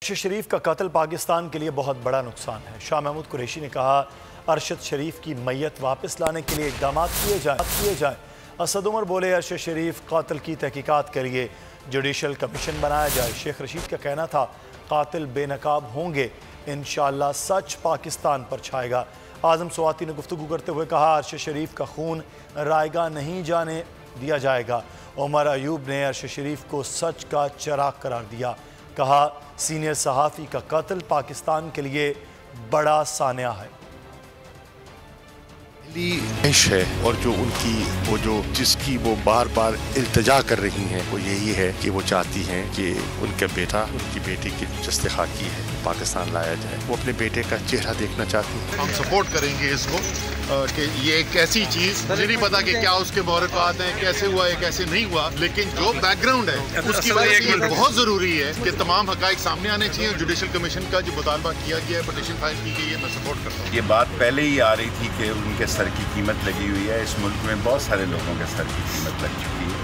अरशद शरीफ का कत्ल पाकिस्तान के लिए बहुत बड़ा नुकसान है। शाह महमूद कुरैशी ने कहा, अरशद शरीफ की मैयत वापस लाने के लिए इक़दाम किए जाएँ। असद उमर बोले, अरशद शरीफ कातिल की तहकीकात के लिए जुडिशल कमीशन बनाया जाए। शेख रशीद का कहना था, कातिल बेनकाब होंगे, इंशाअल्लाह सच पाकिस्तान पर छाएगा। आज़म स्वाति ने गुफ्तगू करते हुए कहा, अरशद शरीफ का खून रायगा नहीं जाने दिया जाएगा। उमर अयूब ने अरशद शरीफ को सच का चिराग करार दिया। कहा, सीनियर सहाफ़ी का कत्ल पाकिस्तान के लिए बड़ा सान्या है। है और जो उनकी जिसकी वो बार बार इल्तिजा कर रही हैं, वो यही है कि वो चाहती हैं कि उनका बेटा, उनकी बेटी की जस्तेखाकी है पाकिस्तान लाया जाए। वो अपने बेटे का चेहरा देखना चाहती हैं। हम सपोर्ट करेंगे इसको कि ये एक ऐसी चीज, मुझे नहीं पता कि क्या उसके मुहर्रिकात हैं, कैसे हुआ है कैसे नहीं हुआ, लेकिन जो बैकग्राउंड है उसकी वजह से ये बहुत जरूरी है कि तमाम हकाइक सामने आने चाहिए। जुडिशल कमीशन का जो मुतालबा किया गया है, पिटीशन फाइल की गई है, मैं सपोर्ट करता हूँ। ये बात पहले ही आ रही थी कि उनके सर की कीमत लगी हुई है। इस मुल्क में बहुत सारे लोगों के सर की कीमत लग चुकी है।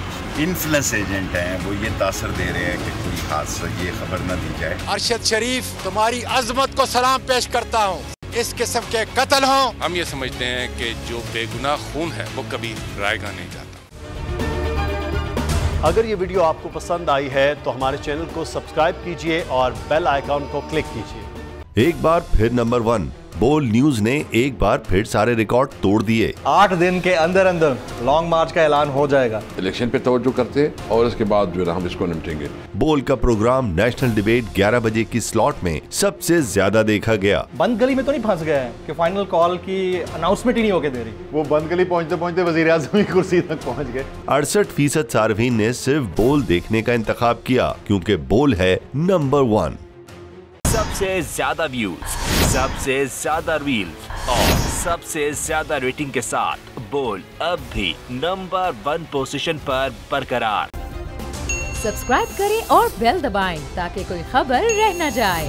इन्फ्लुएंस एजेंट हैं, वो ये तासर दे रहे हैं कि कोई हादसा ये खबर न दी जाए। अरशद शरीफ, तुम्हारी अजमत को सलाम पेश करता हूँ। इस किस्म के कत्ल हों, हम ये समझते हैं कि जो बेगुनाह खून है वो कभी रायगा नहीं जाता। अगर ये वीडियो आपको पसंद आई है तो हमारे चैनल को सब्सक्राइब कीजिए और बेल आइकॉन को क्लिक कीजिए। एक बार फिर नंबर 1 बोल न्यूज ने एक बार फिर सारे रिकॉर्ड तोड़ दिए। 8 दिन के अंदर अंदर लॉन्ग मार्च का ऐलान हो जाएगा। इलेक्शन पे तवज्जो करते और इसके बाद जो है हम इसको निपटेंगे। बोल का प्रोग्राम नेशनल डिबेट 11 बजे की स्लॉट में सबसे ज्यादा देखा गया। बंद गली में तो नहीं फंस गया है कि फाइनल कॉल की अनाउंसमेंट ही नहीं होके दे रही। वो बंद गली पहुंचते पहुंचते वजीर आज़म की कुर्सी तक पहुंच गए। 68% सार्फिन ने सिर्फ बोल देखने का इंतखाब किया क्योंकि बोल है नंबर 1। सबसे ज्यादा व्यूज, सबसे ज्यादा रील्स और सबसे ज्यादा रेटिंग के साथ बोल अब भी नंबर 1 पोजीशन पर बरकरार। सब्सक्राइब करें और बेल दबाएं ताकि कोई खबर रह न जाए।